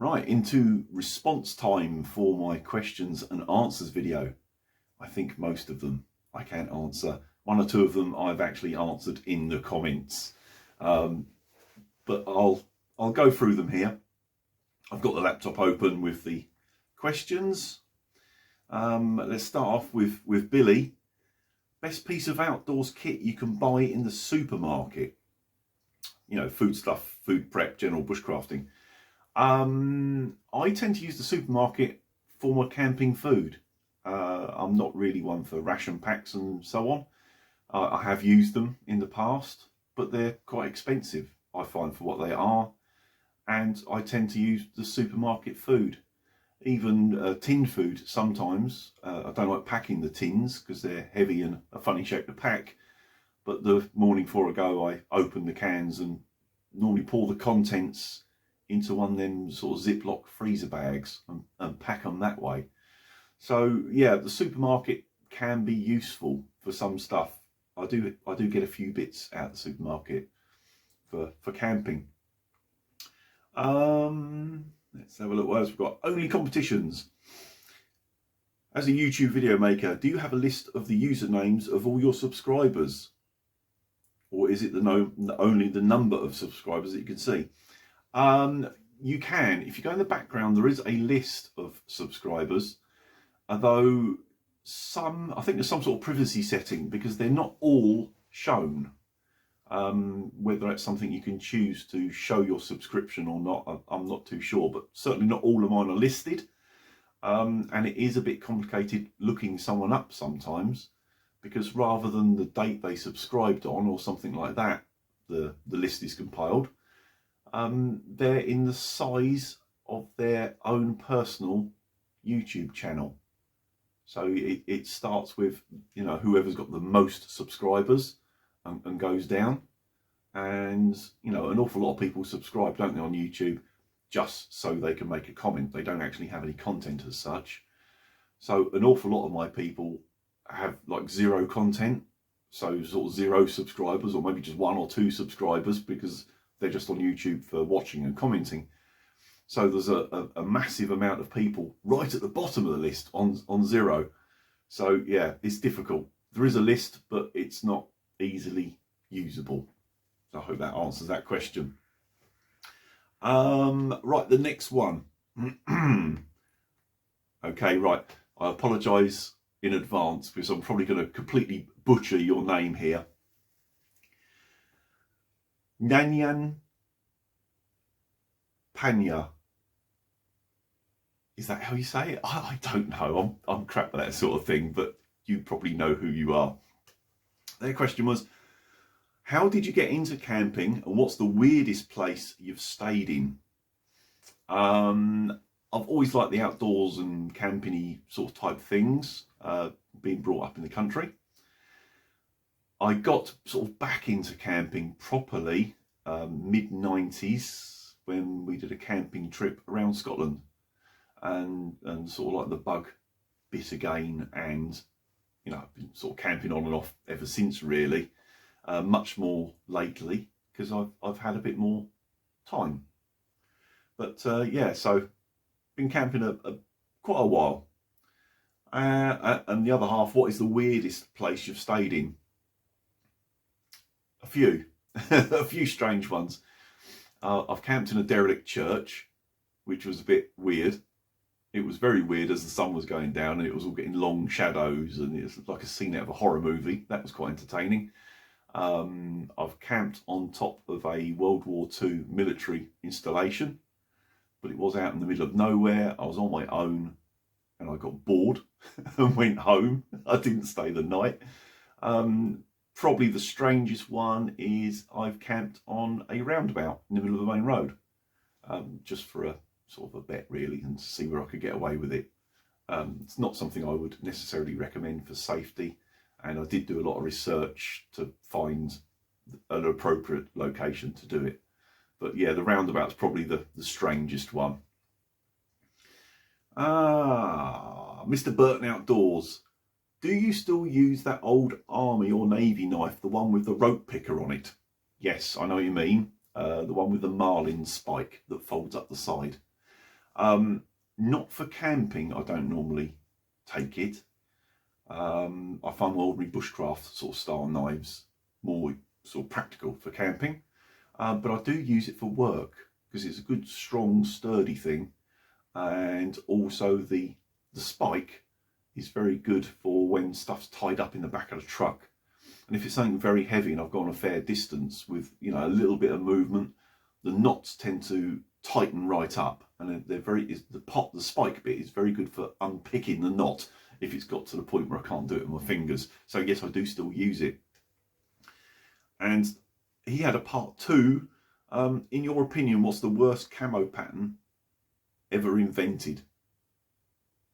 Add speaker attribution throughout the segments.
Speaker 1: Right, into response time for my questions and answers video. I think most of them I can answer. One or two of them I've actually answered in the comments. But I'll go through them here. I've got the laptop open with the questions. Let's start off with Billy. Best piece of outdoors kit you can buy in the supermarket? You know, food stuff, food prep, general bushcrafting. I tend to use the supermarket for my camping food. I'm not really one for ration packs and so on. I have used them in the past, but they're quite expensive, I find, for what they are. And I tend to use the supermarket food. Even tin food sometimes. I don't like packing the tins because they're heavy and a funny shape to pack. But the morning before I go, I open the cans and normally pour the contents into one of them sort of Ziploc freezer bags and pack them that way. So yeah, the supermarket can be useful for some stuff. I do get a few bits out of the supermarket for camping. Let's have a look what else we've got. Only competitions. As a YouTube video maker, do you have a list of the usernames of all your subscribers? Or is it only the number of subscribers that you can see? You can. If you go in the background, there is a list of subscribers, although I think there's some sort of privacy setting because they're not all shown. Whether it's something you can choose to show your subscription or not, I'm not too sure, but certainly not all of mine are listed. And it is a bit complicated looking someone up sometimes, because rather than the date they subscribed on or something like that, the list is compiled. They're in the size of their own personal YouTube channel. So it starts with, you know, whoever's got the most subscribers and goes down. And, you know, an awful lot of people subscribe, don't they, on YouTube, just so they can make a comment. They don't actually have any content as such. So an awful lot of my people have like zero content. So sort of 0 subscribers, or maybe just 1 or 2 subscribers, because they're just on YouTube for watching and commenting. So there's a massive amount of people right at the bottom of the list on 0. So yeah, it's difficult. There is a list, but it's not easily usable. So I hope that answers that question. Right, the next one. Okay, right. I apologise in advance because I'm probably going to completely butcher your name here. Nyanyan Panya. Is that how you say it? I don't know. I'm crap at that sort of thing, but you probably know who you are. Their question was, how did you get into camping and what's the weirdest place you've stayed in? I've always liked the outdoors and camping-y sort of type things, being brought up in the country. I got sort of back into camping properly mid-90s when we did a camping trip around Scotland, and sort of like the bug bit again, and you know, I've been sort of camping on and off ever since, really. Much more lately because I've had a bit more time. But yeah, so been camping quite a while. And the other half, what is the weirdest place you've stayed in? A few, a few strange ones. I've camped in a derelict church, which was a bit weird. It was very weird as the sun was going down and it was all getting long shadows and it was like a scene out of a horror movie. That was quite entertaining. I've camped on top of a World War II military installation, but it was out in the middle of nowhere. I was on my own and I got bored and went home. I didn't stay the night. Probably the strangest one is I've camped on a roundabout in the middle of the main road, just for a sort of a bet really, and to see where I could get away with it. It's not something I would necessarily recommend for safety, and I did do a lot of research to find an appropriate location to do it. But yeah, the roundabout's probably the strangest one. Mr. Burton Outdoors. Do you still use that old Army or Navy knife, the one with the rope picker on it? Yes, I know what you mean. The one with the marlin spike that folds up the side. Not for camping, I don't normally take it. I find my ordinary bushcraft sort of style knives more sort of practical for camping. But I do use it for work because it's a good, strong, sturdy thing. And also the spike is very good for when stuff's tied up in the back of the truck. And if it's something very heavy and I've gone a fair distance with, you know, a little bit of movement, the knots tend to tighten right up, and the spike bit is very good for unpicking the knot if it's got to the point where I can't do it with my fingers. So yes, I do still use it. And he had a part 2. In your opinion, what's the worst camo pattern ever invented?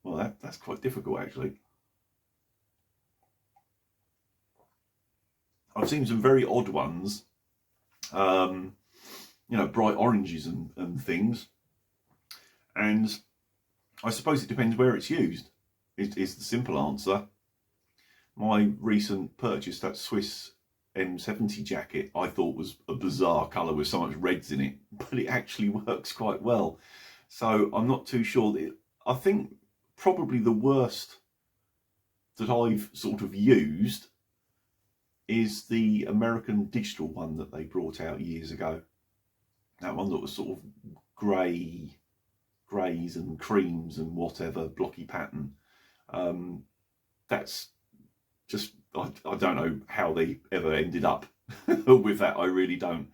Speaker 1: Well, that's quite difficult, actually. I've seen some very odd ones, you know, bright oranges and things. And I suppose it depends where it's used, is the simple answer. My recent purchase, that Swiss M70 jacket, I thought was a bizarre colour with so much reds in it, but it actually works quite well. So I'm not too sure. I think probably the worst that I've sort of used is the American digital one that they brought out years ago. That one that was sort of greys and creams and whatever, blocky pattern. That's just, I don't know how they ever ended up with that. I really don't.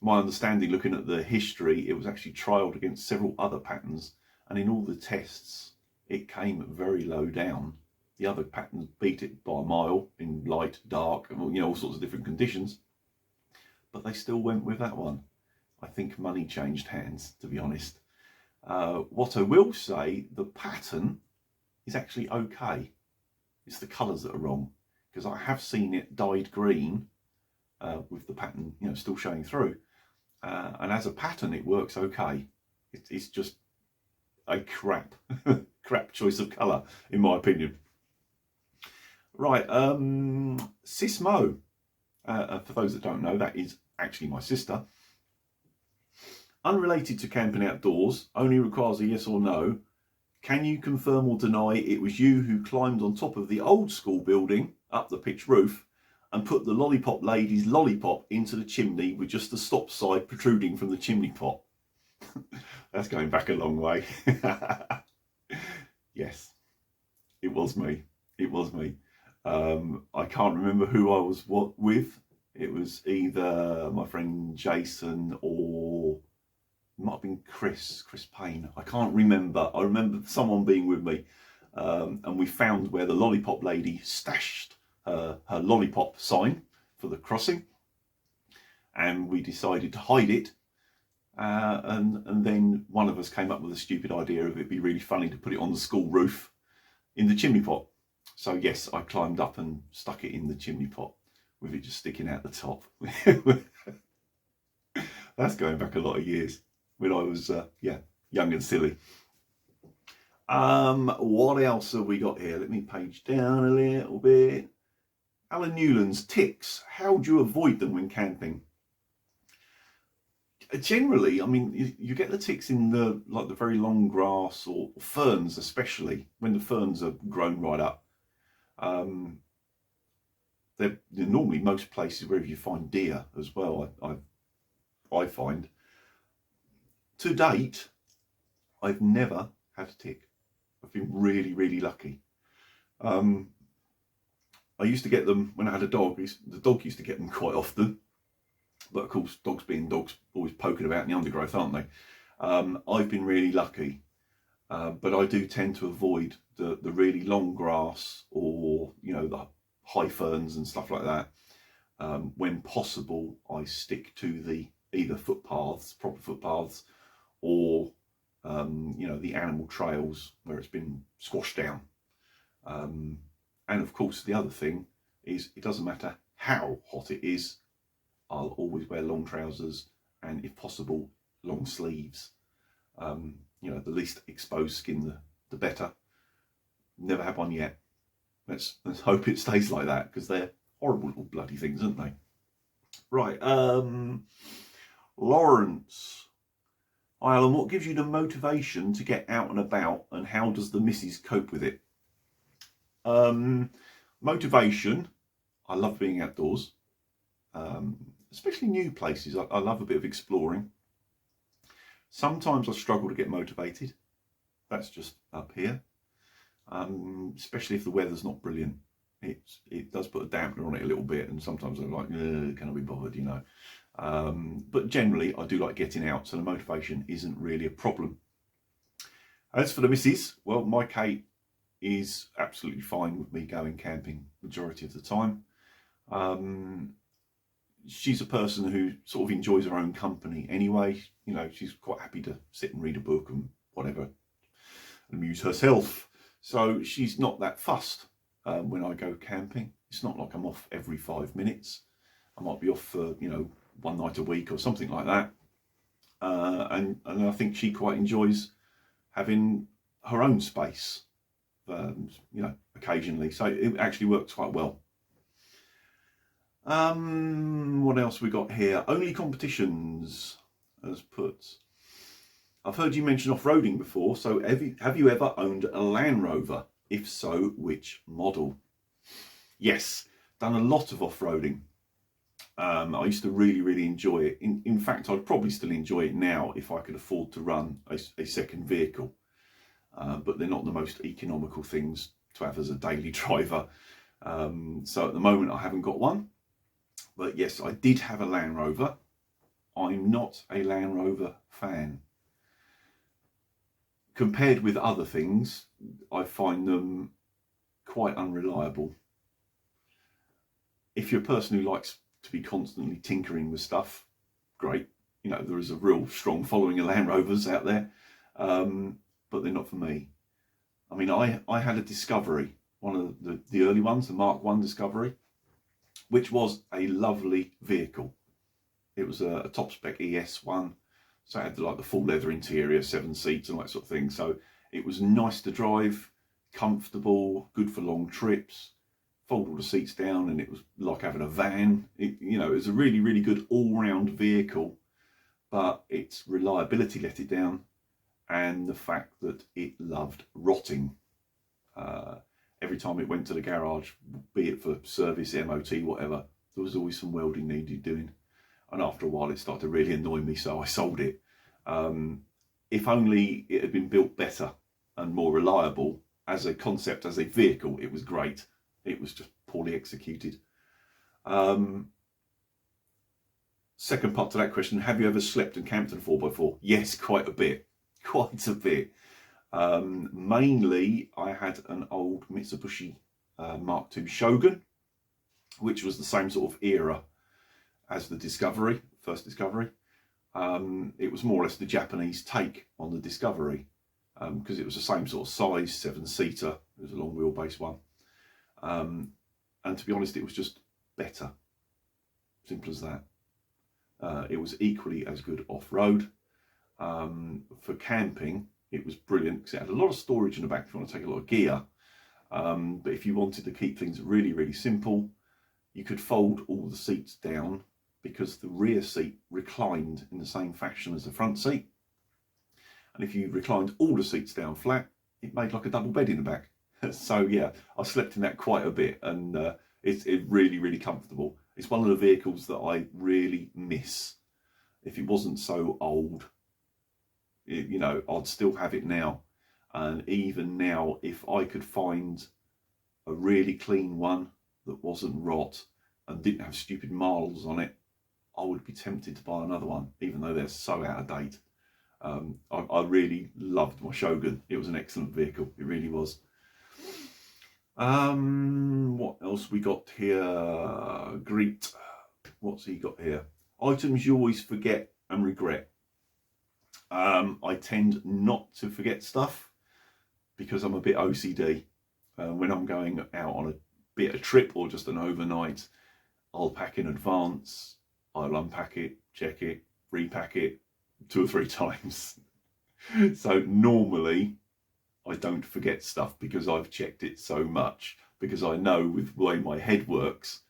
Speaker 1: My understanding, looking at the history, it was actually trialled against several other patterns, and in all the tests it came very low down. The other patterns beat it by a mile in light, dark, and, you know, all sorts of different conditions, but they still went with that one. I think money changed hands, to be honest. What I will say, the pattern is actually okay. It's the colours that are wrong, because I have seen it dyed green with the pattern, you know, still showing through. And as a pattern, it works okay. It's just a crap choice of colour, in my opinion. Right, Sismo. For those that don't know, that is actually my sister. Unrelated to camping outdoors, only requires a yes or no. Can you confirm or deny it was you who climbed on top of the old school building, up the pitch roof, and put the Lollipop lady's lollipop into the chimney with just the stop side protruding from the chimney pot? That's going back a long way. Yes, it was me. It was me. I can't remember who I was with. It was either my friend Jason or it might have been Chris Payne. I can't remember. I remember someone being with me, and we found where the Lollipop lady stashed her lollipop sign for the crossing, and we decided to hide it. And then one of us came up with a stupid idea of it'd be really funny to put it on the school roof in the chimney pot. So yes, I climbed up and stuck it in the chimney pot with it just sticking out the top. That's going back a lot of years when I was young and silly. What else have we got here? Let me page down a little bit. Alan Newland's ticks. How do you avoid them when camping? Generally, I mean, you get the ticks in the very long grass or ferns, especially when the ferns are grown right up. They're normally most places wherever you find deer as well. I find. To date, I've never had a tick. I've been really, really lucky. I used to get them when I had a dog. The dog used to get them quite often. But of course, dogs being dogs, always poking about in the undergrowth, aren't they? I've been really lucky. But I do tend to avoid the really long grass or, you know, the high ferns and stuff like that. When possible, I stick to the either footpaths, proper footpaths, or you know, the animal trails where it's been squashed down. And of course, the other thing is, it doesn't matter how hot it is, I'll always wear long trousers and, if possible, long sleeves. You know, the least exposed skin, the better. Never had one yet. Let's hope it stays like that, because they're horrible little bloody things, aren't they? Right, Lawrence. Hi Alan, what gives you the motivation to get out and about, and how does the missus cope with it? Motivation, I love being outdoors, especially new places. I love a bit of exploring. Sometimes I struggle to get motivated. That's just up here, especially if the weather's not brilliant. It does put a dampener on it a little bit, and sometimes I'm like, can I be bothered, you know? But generally, I do like getting out, so the motivation isn't really a problem. As for the missus, well, my Kate is absolutely fine with me going camping majority of the time. She's a person who sort of enjoys her own company anyway. You know, she's quite happy to sit and read a book and whatever, and amuse herself. So she's not that fussed when I go camping. It's not like I'm off every 5 minutes. I might be off for, you know, one night a week or something like that. And I think she quite enjoys having her own space, you know, occasionally. So it actually works quite well. What else we got here? Only competitions, as put. I've heard you mention off-roading before, so have you ever owned a Land Rover? If so, which model? Yes, done a lot of off-roading. I used to really enjoy it. In fact, I'd probably still enjoy it now if I could afford to run a second vehicle. But they're not the most economical things to have as a daily driver. So at the moment, I haven't got one. But yes, I did have a Land Rover. I'm not a Land Rover fan. Compared with other things, I find them quite unreliable. If you're a person who likes to be constantly tinkering with stuff, great. You know, there is a real strong following of Land Rovers out there, but they're not for me. I mean, I had a Discovery, one of the early ones, the Mark I Discovery, which was a lovely vehicle. It was a top spec ES one, so it had like the full leather interior, 7 seats and all that sort of thing. So it was nice to drive, comfortable, good for long trips. Fold all the seats down, and it was like having a van. You know, it was a really good all-round vehicle, but its reliability let it down, and the fact that it loved rotting. Every time it went to the garage, be it for service, MOT, whatever, there was always some welding needed doing. And after a while, it started to really annoy me, so I sold it. If only it had been built better and more reliable as a concept, as a vehicle, it was great. It was just poorly executed. Second part to that question, have you ever slept and camped in a 4x4? Yes, quite a bit. Quite a bit. Mainly, I had an old Mitsubishi Mark II Shogun, which was the same sort of era as the Discovery, first Discovery. It was more or less the Japanese take on the Discovery, because it was the same sort of size, 7-seater. It was a long wheelbase one. And to be honest, it was just better. Simple as that. It was equally as good off-road. For camping, it was brilliant because it had a lot of storage in the back if you want to take a lot of gear. But if you wanted to keep things really simple, you could fold all the seats down because the rear seat reclined in the same fashion as the front seat. And if you reclined all the seats down flat, it made like a double bed in the back. So yeah, I slept in that quite a bit, and it's really comfortable. It's one of the vehicles that I really miss. If it wasn't so old, you know, I'd still have it now. And even now, if I could find a really clean one that wasn't rot and didn't have stupid marls on it, I would be tempted to buy another one, even though they're so out of date. I really loved my Shogun. It was an excellent vehicle. It really was. What else we got here? Greet. What's he got here? Items you always forget and regret. I tend not to forget stuff because I'm a bit OCD. When I'm going out on a trip or just an overnight, I'll pack in advance. I'll unpack it, check it, repack it 2 or 3 times. So normally I don't forget stuff because I've checked it so much, because I know with the way my head works,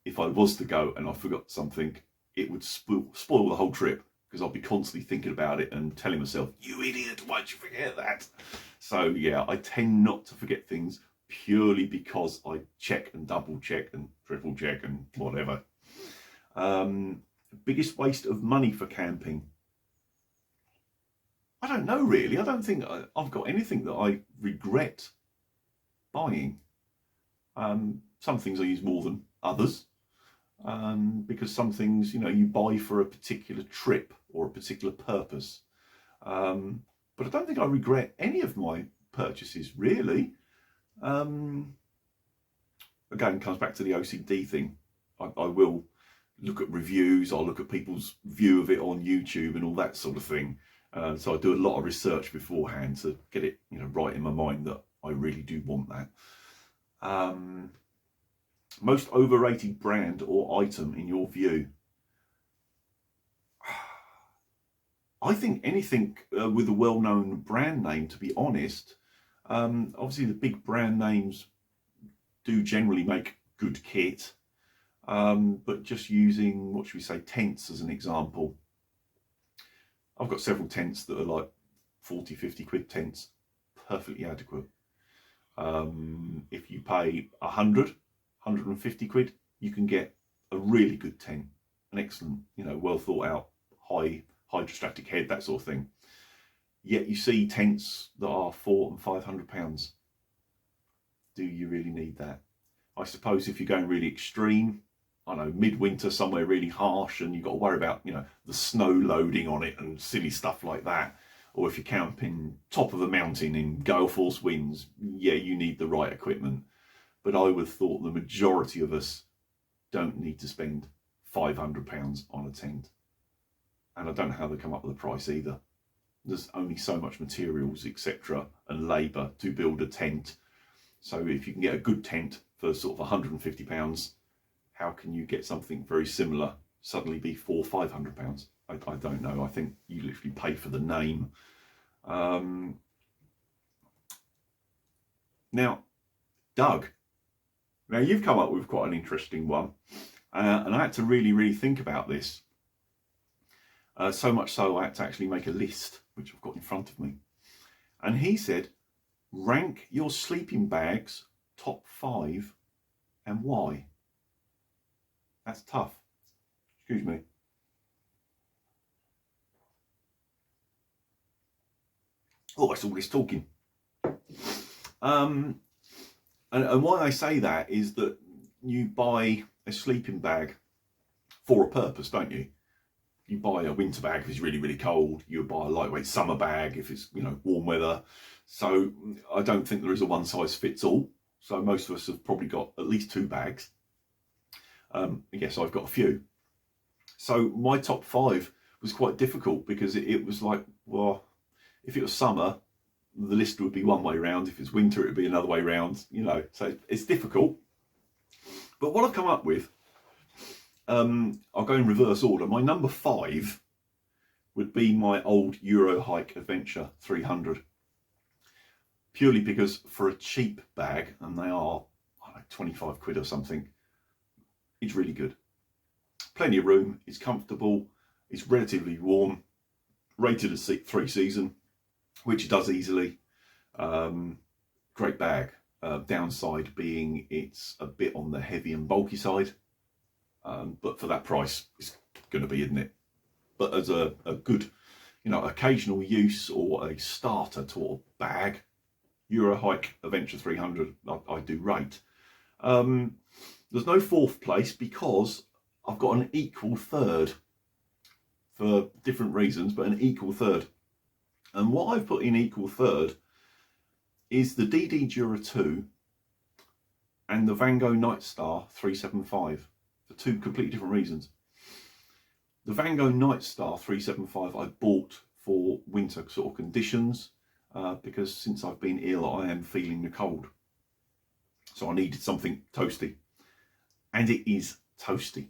Speaker 1: if I was to go and I forgot something, it would spoil the whole trip. because I'll be constantly thinking about it and telling myself, you idiot, why'd you forget that? So yeah, I tend not to forget things purely because I check and double check and triple check and whatever. Biggest waste of money for camping? I don't know really. I don't think I've got anything that I regret buying. Some things I use more than others, because some things, you know, you buy for a particular trip or a particular purpose. But I don't think I regret any of my purchases really. Again, it comes back to the OCD thing. I will look at reviews, I'll look at people's view of it on YouTube and all that sort of thing. So I do a lot of research beforehand to get it, you know, right in my mind that I really do want that. Most overrated brand or item in your view? I think anything with a well-known brand name, to be honest. Obviously the big brand names do generally make good kit, but just using, what should we say, tents as an example. I've got several tents that are like 40, 50 quid tents, perfectly adequate. If you pay 100, 150 quid, you can get a really good tent, an excellent, you know, well thought out, high hydrostatic head, that sort of thing. Yet you see tents that are £400 and £500. Do you really need that? I suppose if you're going really extreme, I don't know, midwinter somewhere really harsh and you've got to worry about, you know, the snow loading on it and silly stuff like that. Or if you're camping top of a mountain in gale force winds, yeah, you need the right equipment. But I would have thought the majority of us don't need to spend £500 on a tent. And I don't know how they come up with the price either. There's only so much materials, etc., and labour to build a tent. So if you can get a good tent for sort of £150, how can you get something very similar suddenly be £400 or £500? I don't know. I think you literally pay for the name. Now, Doug. Now you've come up with quite an interesting one, and I had to really think about this. So much so I had to actually make a list, which I've got in front of me. And he said, rank your sleeping bags top 5 and why. That's tough. Excuse me. Oh, that's all this talking. And why I say that is that you buy a sleeping bag for a purpose, don't you? You buy a winter bag if it's really cold. You buy a lightweight summer bag if it's, you know, warm weather. So I don't think there is a one size fits all. So most of us have probably got at least 2 bags. Yes, I've got a few. So my top 5 was quite difficult because it was like, well, if it was summer, the list would be one way round. If it's winter, it would be another way round, you know, so it's difficult. But what I've come up with, I'll go in reverse order. My number 5 would be my old Eurohike Adventure 300. Purely because for a cheap bag, and they are, I don't know, 25 quid or something, it's really good. Plenty of room, it's comfortable, it's relatively warm, rated as 3 season, which it does easily. Great bag. Downside being it's a bit on the heavy and bulky side, but for that price it's going to be, isn't it? But as a good, you know, occasional use or a starter to a bag, Eurohike Adventure 300 I do rate. There's no 4th place because I've got an equal 3rd for different reasons, but an equal 3rd. And what I've put in equal 3rd is the DD Dura 2 and the Van Gogh Nightstar 375 for 2 completely different reasons. The Van Gogh Nightstar 375 I bought for winter sort of conditions because since I've been ill I am feeling the cold. So I needed something toasty. And it is toasty.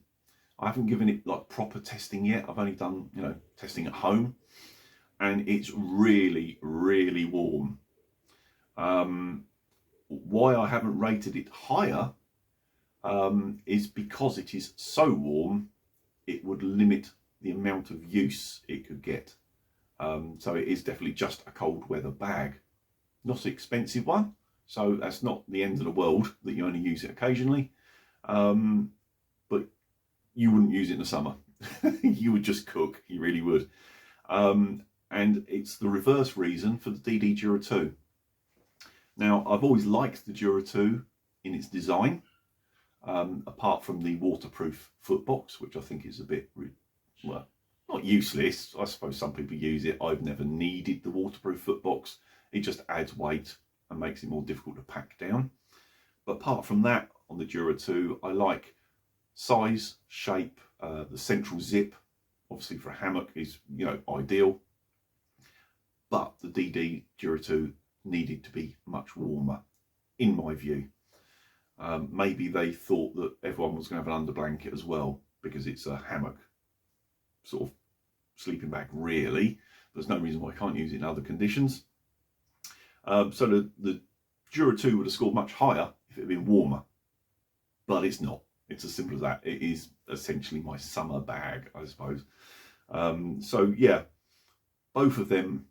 Speaker 1: I haven't given it like proper testing yet. I've only done, you know, testing at home. And it's really warm. Why I haven't rated it higher is because it is so warm, it would limit the amount of use it could get. So it is definitely just a cold weather bag. Not an expensive one, so that's not the end of the world that you only use it occasionally. But you wouldn't use it in the summer. You would just cook, you really would. And it's the reverse reason for the DD Dura 2. Now, I've always liked the Dura 2 in its design, apart from the waterproof footbox, which I think is a bit, well, not useless. I suppose some people use it. I've never needed the waterproof footbox. It just adds weight and makes it more difficult to pack down. But apart from that, on the Dura 2, I like size, shape, the central zip, obviously for a hammock is, you know, ideal. But the DD Dura 2 needed to be much warmer, in my view. Maybe they thought that everyone was going to have an under blanket as well, because it's a hammock sort of sleeping bag, really. There's no reason why I can't use it in other conditions. So the Dura 2 would have scored much higher if it had been warmer, but it's not. It's as simple as that. It is essentially my summer bag, I suppose. So yeah, both of them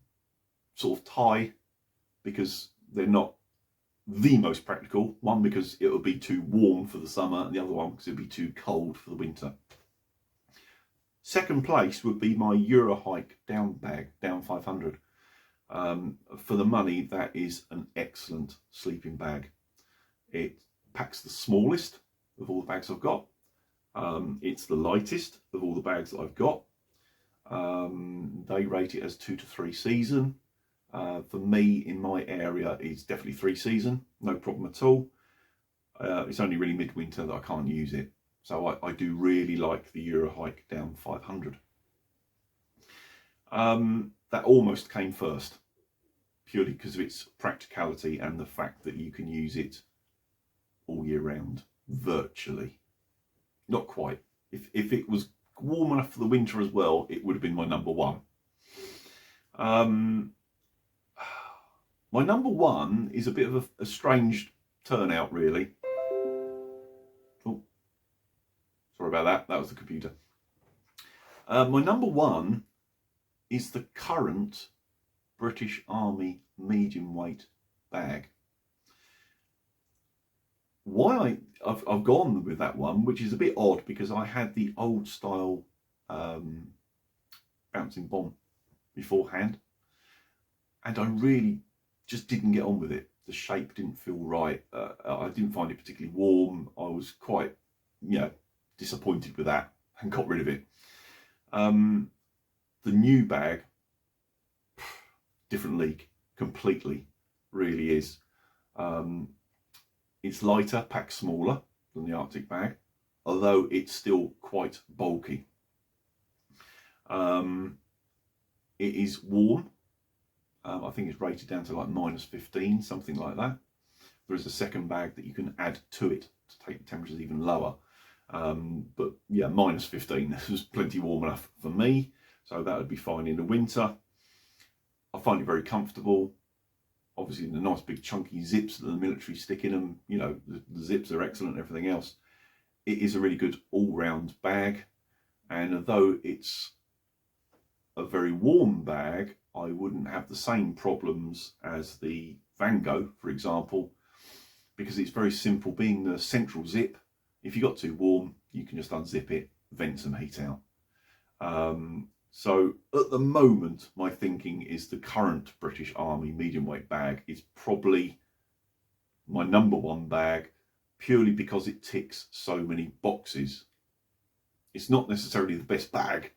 Speaker 1: sort of tie, because they're not the most practical. One because it would be too warm for the summer, and the other one because it would be too cold for the winter. Second place would be my Eurohike down bag, Down 500. For the money, that is an excellent sleeping bag. It packs the smallest of all the bags I've got. It's the lightest of all the bags that I've got. They rate it as 2 to 3 season. For me, in my area, it's definitely 3 season, no problem at all. It's only really midwinter that I can't use it. So I do really like the Eurohike Down 500. That almost came first, purely because of its practicality and the fact that you can use it all year round, virtually. Not quite. If it was warm enough for the winter as well, it would have been my number one. My number one is a bit of a strange turnout, really. Oh, sorry about that. That was the computer. My number one is the current British Army medium weight bag. Why I've gone with that one, which is a bit odd, because I had the old style bouncing bomb beforehand, and I really just didn't get on with it. The shape didn't feel right. I didn't find it particularly warm. I was quite, disappointed with that and got rid of it. The new bag, different league, completely, really is. It's lighter, packed smaller than the Arctic bag, although it's still quite bulky. It is warm. I think it's rated down to like -15, something like that. There is a second bag that you can add to it to take the temperatures even lower. But yeah, -15, this was plenty warm enough for me. So that would be fine in the winter. I find it very comfortable. Obviously the nice big chunky zips that the military stick in them, the zips are excellent and everything else. It is a really good all-round bag. And although it's a very warm bag, I wouldn't have the same problems as the Van Gogh, for example, because it's very simple. Being the central zip, if you got too warm, you can just unzip it, vent some heat out. So at the moment, my thinking is the current British Army medium weight bag is probably my number one bag, purely because it ticks so many boxes. It's not necessarily the best bag,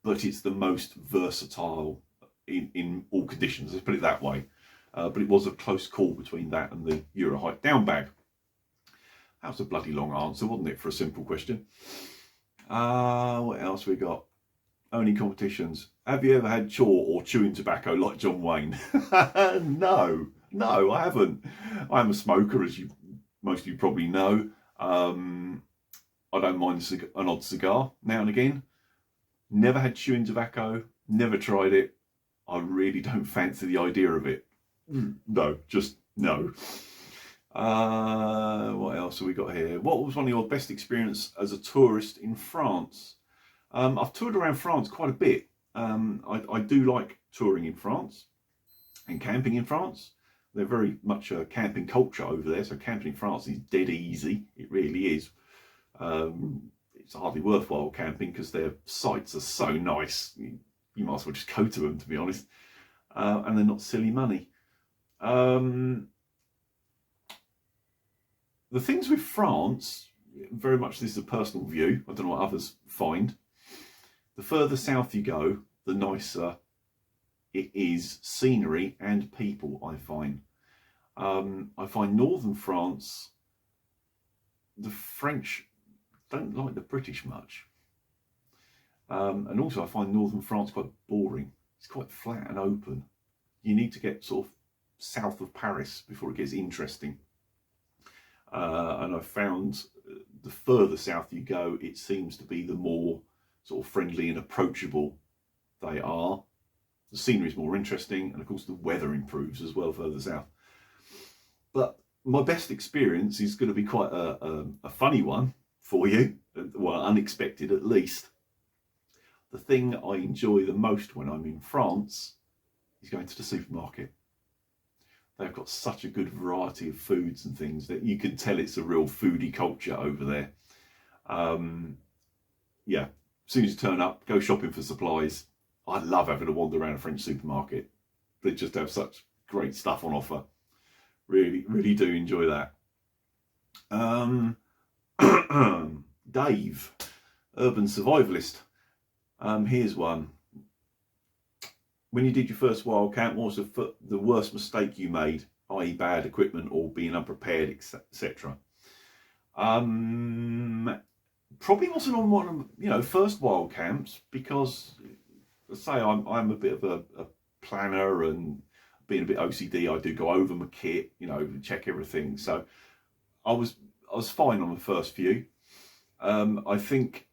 Speaker 1: but it's the most versatile in all conditions, let's put it that way. But it was a close call between that and the Eurohike down bag. That was a bloody long answer, wasn't it, for a simple question? What else we got? Only competitions. Have you ever had chaw or chewing tobacco like John Wayne? No, I haven't. I'm a smoker, as most of you probably know. I don't mind an odd cigar now and again. Never had chewing tobacco, never tried it. I really don't fancy the idea of it. No, just no. What else have we got here? What was one of your best experience as a tourist in France? I've toured around France quite a bit. I do like touring in France and camping in France. They're very much a camping culture over there, so camping in France is dead easy. It really is. It's hardly worthwhile camping because their sites are so nice. You might as well just go to them, to be honest. And they're not silly money. The things with France, very much this is a personal view, I don't know what others find. The further south you go, the nicer it is scenery and people, I find. I find northern France, the French don't like the British much. And also I find northern France quite boring. It's quite flat and open. You need to get sort of south of Paris before it gets interesting. And I've found the further south you go, it seems to be the more sort of friendly and approachable they are. The scenery is more interesting, and of course the weather improves as well further south. But my best experience is going to be quite a funny one for you, well, unexpected at least. The thing I enjoy the most when I'm in France is going to the supermarket. They've got such a good variety of foods and things that you can tell it's a real foodie culture over there. Yeah, as soon as you turn up, go shopping for supplies. I love having a wander around a French supermarket. They just have such great stuff on offer. Really, really do enjoy that. Dave, urban survivalist. Here's one. When you did your first wild camp, what was the worst mistake you made, i.e. bad equipment or being unprepared, etc.? Probably wasn't on one of first wild camps, because say I'm a bit of a planner, and being a bit OCD, I do go over my kit, check everything. So I was fine on the first few. I think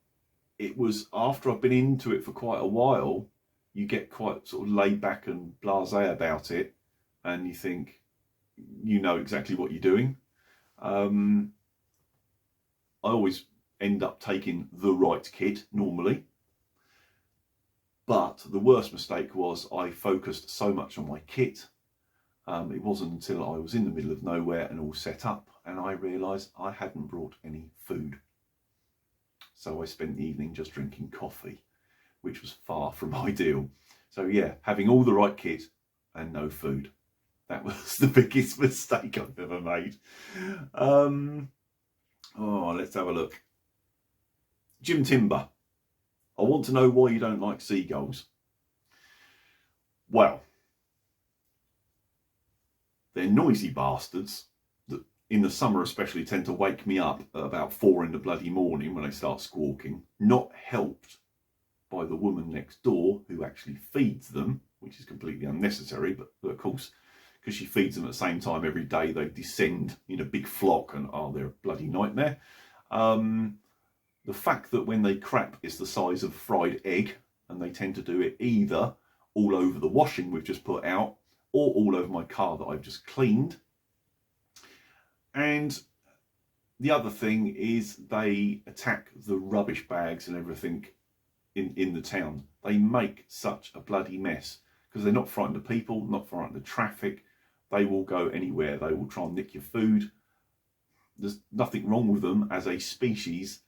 Speaker 1: it was after I've been into it for quite a while, you get quite sort of laid back and blasé about it, and you think you know exactly what you're doing. I always end up taking the right kit normally, but the worst mistake was I focused so much on my kit. It wasn't until I was in the middle of nowhere and all set up and I realised I hadn't brought any food. So I spent the evening just drinking coffee, which was far from ideal. So yeah, having all the right kit and no food. That was the biggest mistake I've ever made. Let's have a look. Jim Timber. I want to know why you don't like seagulls. Well, they're noisy bastards that in the summer especially tend to wake me up at about 4 in the bloody morning when they start squawking, not helped by the woman next door who actually feeds them, which is completely unnecessary, but of course, because she feeds them at the same time every day, they descend in a big flock and they're a bloody nightmare. The fact that when they crap it's the size of a fried egg, and they tend to do it either all over the washing we've just put out or all over my car that I've just cleaned. And the other thing is they attack the rubbish bags and everything in the town. They make such a bloody mess because they're not frightened of people, not frightened of traffic. They will go anywhere. They will try and nick your food. There's nothing wrong with them as a species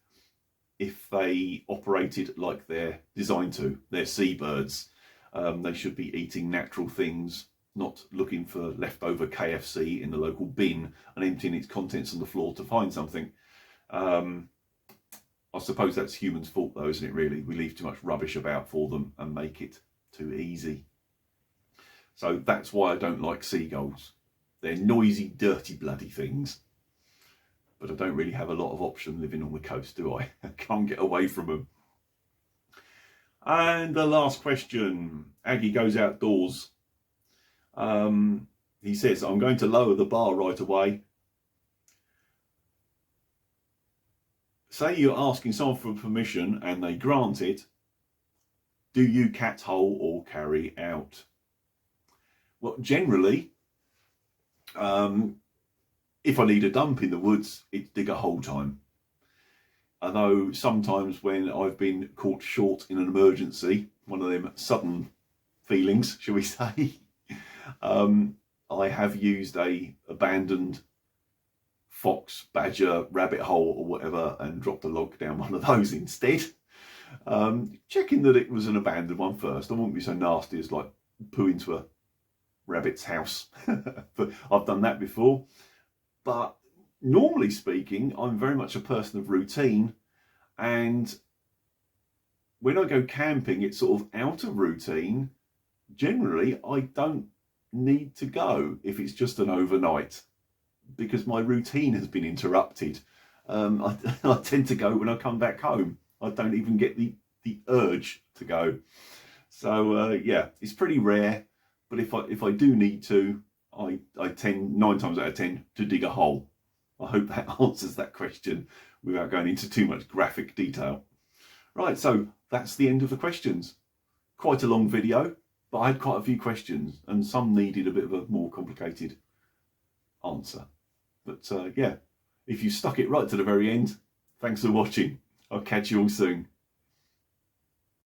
Speaker 1: if they operated like they're designed to. They're seabirds. They should be eating natural things, not looking for leftover KFC in the local bin and emptying its contents on the floor to find something. I suppose that's humans' fault though, isn't it really? We leave too much rubbish about for them and make it too easy. So that's why I don't like seagulls. They're noisy, dirty, bloody things. But I don't really have a lot of option living on the coast, do I? I can't get away from them. And the last question. Aggie goes outdoors. He says, I'm going to lower the bar right away. Say you're asking someone for permission and they grant it. Do you cathole or carry out? Well, generally, if I need a dump in the woods, it's dig a hole time. I know sometimes when I've been caught short in an emergency, one of them sudden feelings, shall we say, I have used a abandoned fox, badger, rabbit hole or whatever and dropped a log down one of those instead. Checking that it was an abandoned one first. I wouldn't be so nasty as like poo into a rabbit's house. But I've done that before. But normally speaking, I'm very much a person of routine, and when I go camping, it's sort of out of routine. Generally, I don't need to go if it's just an overnight, because my routine has been interrupted. I tend to go when I come back home. I don't even get the urge to go. So yeah, it's pretty rare. But if I do need to, I tend 9 times out of 10 to dig a hole. I hope that answers that question without going into too much graphic detail. Right, so that's the end of the questions. Quite a long video, but I had quite a few questions and some needed a bit of a more complicated answer. But yeah, if you stuck it right to the very end, thanks for watching. I'll catch you all soon.